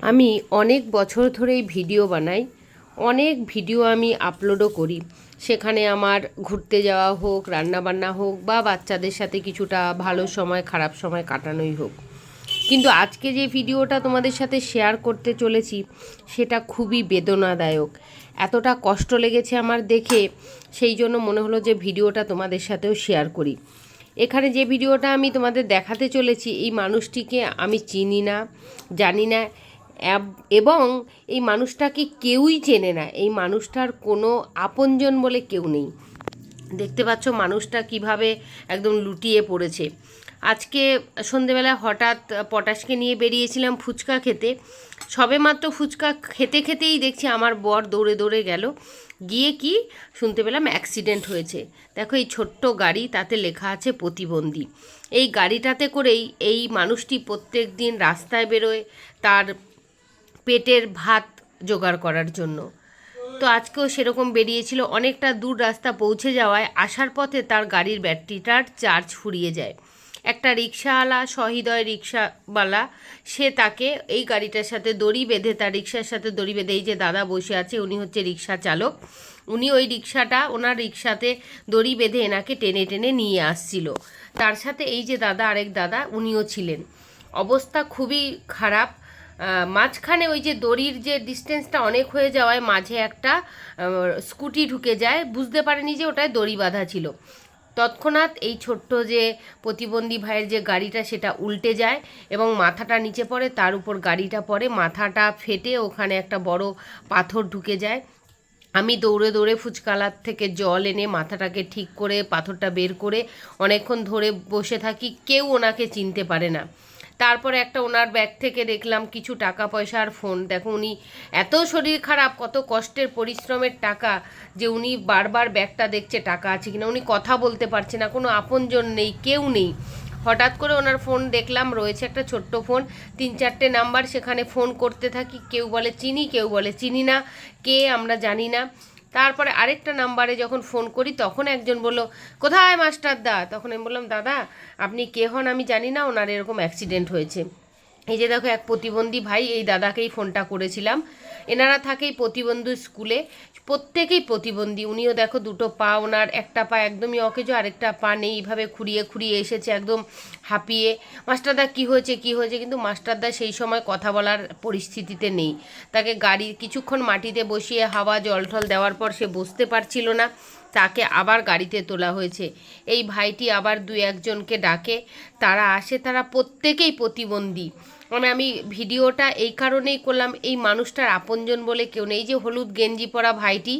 আমি অনেক বছর ধরেই ভিডিও বানাই, অনেক ভিডিও আমি আপলোডও করি। সেখানে আমার ঘুরতে যাওয়া হোক, রান্নাবান্না হোক, বা বাচ্চাদের সাথে কিছুটা ভালো সময় খারাপ সময় কাটানোই হোক। কিন্তু আজকে যে ভিডিওটা তোমাদের সাথে শেয়ার করতে চলেছি সেটা খুবই বেদনাদায়ক। এতটা কষ্ট লেগেছে আমার দেখে, সেই জন্য মনে হলো যে ভিডিওটা তোমাদের সাথেও শেয়ার করি। এখানে যে ভিডিওটা আমি তোমাদের দেখাতে চলেছি, এই মানুষটিকে আমি চিনি না, জানি না, এবং এই মানুষটাকে কেউই চেনে না। এই মানুষটার কোনো আপনজন বলে কেউ নেই। দেখতে পাচ্ছ মানুষটা কিভাবে একদম লুটিয়ে পড়েছে। আজকে সন্ধেবেলা হঠাৎ পটাশকে নিয়ে বেরিয়েছিলাম ফুচকা খেতে। সবেমাত্র ফুচকা খেতে খেতেই দেখছি আমার বর দৌড়ে দৌড়ে গেল, গিয়ে কি শুনতে পেলাম অ্যাক্সিডেন্ট হয়েছে। দেখো এই ছোট্ট গাড়ি, তাতে লেখা আছে প্রতিবন্ধী। এই গাড়িটাতে করেই এই মানুষটি প্রত্যেক দিন রাস্তায় বেরোয় তার পেটের ভাত জোগাড় করার জন্য। তো আজকেও সেরকম বেরিয়েছিল। অনেকটা দূর রাস্তা পৌঁছে যাওয়ায় আসার পথে তার গাড়ির ব্যাটারিটার চার্জ ফুরিয়ে যায়। একটা রিক্সাওয়ালা, সহৃদয় রিক্সাওয়ালা, সে তাকে এই গাড়িটার সাথে দড়ি বেঁধে, তার রিক্সার সাথে দড়ি বেঁধে, এই যে দাদা বসে আছে উনি হচ্ছে রিক্সা চালক, উনি ওই রিক্সাটা ওনার রিক্সাতে দড়ি বেঁধে এনাকে টেনে টেনে নিয়ে আসছিল। তার সাথে এই যে দাদা, আরেক দাদা, উনিও ছিলেন। অবস্থা খুবই খারাপ। মাঝখানে ওই যে দড়ির যে ডিস্টেন্সটা অনেক হয়ে যাওয়ায় মাঝে একটা স্কুটি ঢুকে যায়, বুঝতে পারেনি যে ওটায় দড়ি বাঁধা ছিল। তৎক্ষণাৎ এই ছোট্ট যে প্রতিবন্ধী ভাইয়ের যে গাড়িটা সেটা উল্টে যায় এবং মাথাটা নিচে পড়ে, তার উপর গাড়িটা পড়ে, মাথাটা ফেটে ওখানে একটা বড় পাথর ঢুকে যায়। আমি দৌড়ে দৌড়ে ফুচকালার থেকে জল এনে মাথাটাকে ঠিক করে পাথরটা বের করে অনেকক্ষণ ধরে বসে থাকি, কেউ ওনাকে চিনতে পারে না। তারপরে একটা ওনার ব্যাগ থেকে দেখলাম কিছু টাকা পয়সা আর ফোন। দেখো উনি এত শরীর খারাপ, কত কষ্টের পরিশ্রমের টাকা, যে উনি বারবার ব্যাগটা দেখছে টাকা আছে কিনা। উনি কথা বলতে পারছে না, কোনো আপনজন নেই, কেউ নেই। হঠাৎ করে ওনার ফোন দেখলাম রয়েছে, একটা ছোট্ট ফোন, 3-4টে নাম্বার, সেখানে ফোন করতে থাকি। কেউ বলে চিনি, কেউ বলে চিনি না, কে আমরা জানি না। তারপরে আরেকটা নাম্বারে যখন ফোন করি তখন একজন বলল, কোথায় মাস্টারদা? তখন আমি বললাম, দাদা আপনি কে হন আমি জানি না, ওনার এরকম অ্যাক্সিডেন্ট হয়েছে। এই যে দেখো এক প্রতিবন্ধী ভাই, এই দাদাকেই ফোনটা করেছিলাম। এনারা থাকেই প্রতিবন্ধী স্কুলে, প্রত্যেকেই প্রতিবন্ধী। উনিও দেখো দুটো পা, ওনার একটা পা একদমই অকেজো, আরেকটা পা নেই, এইভাবে খুঁড়িয়ে খুঁড়িয়ে এসেছে একদম হাঁপিয়ে। মাস্টারদা কী হয়েছে কী হয়েছে, কিন্তু মাস্টারদা সেই সময় কথা বলার পরিস্থিতিতে নেই। তাকে গাড়ি কিছুক্ষণ মাটিতে বসিয়ে হাওয়া জল টল দেওয়ার পর সে বসতে পারছিল না, তাকে আবার গাড়িতে তোলা হয়েছে। এই ভাইটি আবার 2-1জনকে ডাকে, তারা আসে, তারা প্রত্যেকেই প্রতিবন্ধী। মানে আমি ভিডিওটা এই কারণেই করলাম, এই মানুষটার আপনজন বলে কেউ নেই। এই যে হলুদ গেঞ্জি পরা ভাইটি,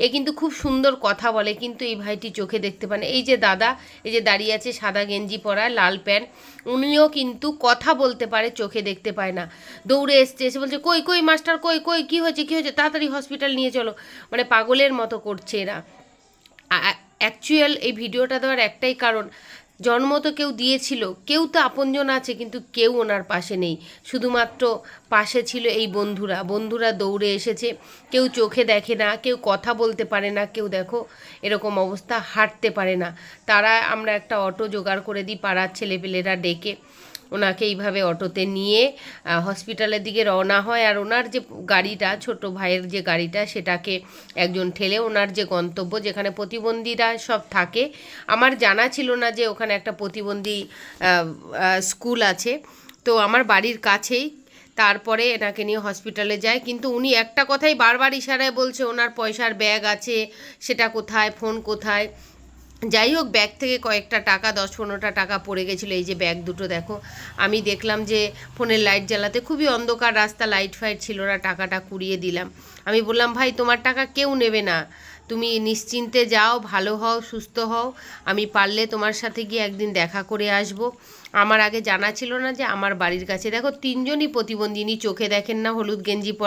এ কিন্তু খুব সুন্দর কথা বলে, কিন্তু এই ভাইটি চোখে দেখতে পায় না। এই যে দাদা, এই যে দাঁড়িয়ে আছে সাদা গেঞ্জি পরা, লাল প্যান্ট, উনিও কিন্তু কথা বলতে পারে, চোখে দেখতে পায় না। দৌড়ে এসছে, এসে বলছে কই কই মাস্টার, কই কই, কী হয়েছে কী হয়েছে, তাড়াতাড়ি হসপিটাল নিয়ে চলো। মানে পাগলের মতো করছে এরা। অ্যাকচুয়াল এই ভিডিওটা দেওয়ার একটাই কারণ, জন্ম তো কেউ দিয়েছিল, কেউ তো আপনজন আছে, কিন্তু কেউ ওনার পাশে নেই। শুধুমাত্র পাশে ছিল এই বন্ধুরা, বন্ধুরা দৌড়ে এসেছে। কেউ চোখে দেখে না, কেউ কথা বলতে পারে না, কেউ দেখো এরকম অবস্থা, হাঁটতে পারে না। তারা, আমরা একটা অটো জোগাড় করে দিই, পাড়ার ছেলেপেলেরা ডেকে ওনাকে এইভাবে অটোতে নিয়ে হসপিটালের দিকে রওনা হয়। আর ওনার যে গাড়িটা, ছোট ভাইয়ের যে গাড়িটা, সেটাকে একজন ঠেলে ওনার যে গন্তব্য, যেখানে প্রতিবন্ধীরা সব থাকে, আমার জানা ছিল না যে ওখানে একটা প্রতিবন্ধী স্কুল আছে, তো আমার বাড়ির কাছেই। তারপরে এনাকে নিয়ে হসপিটালে যায়, কিন্তু উনি একটা কথাই বারবার ইশারায় বলছে, ওনার পয়সার ব্যাগ আছে, সেটা কোথায়, ফোন কোথায়। যাই হোক, ব্যাগ থেকে কয়েকটা টাকা, 10-15টা টাকা পড়ে গেছিলো। এই যে ব্যাগ দুটো দেখো। আমি দেখলাম যে ফোনের লাইট জ্বালাতে, খুবই অন্ধকার রাস্তা, লাইট ফাইট ছিল না, টাকাটা কুড়িয়ে দিলাম। আমি বললাম, ভাই তোমার টাকা কেউ নেবে না, তুমি নিশ্চিন্তে যাও, ভালো হও, সুস্থ হও, আমি পারলে তোমার সাথে গিয়ে একদিন দেখা করে আসব। আমার আগে জানা ছিল না যে আমার বাড়ির কাছে দেখো 3জনই প্রতিবন্ধী, চোখে দেখেন না, হলুদ গেঞ্জি পরা।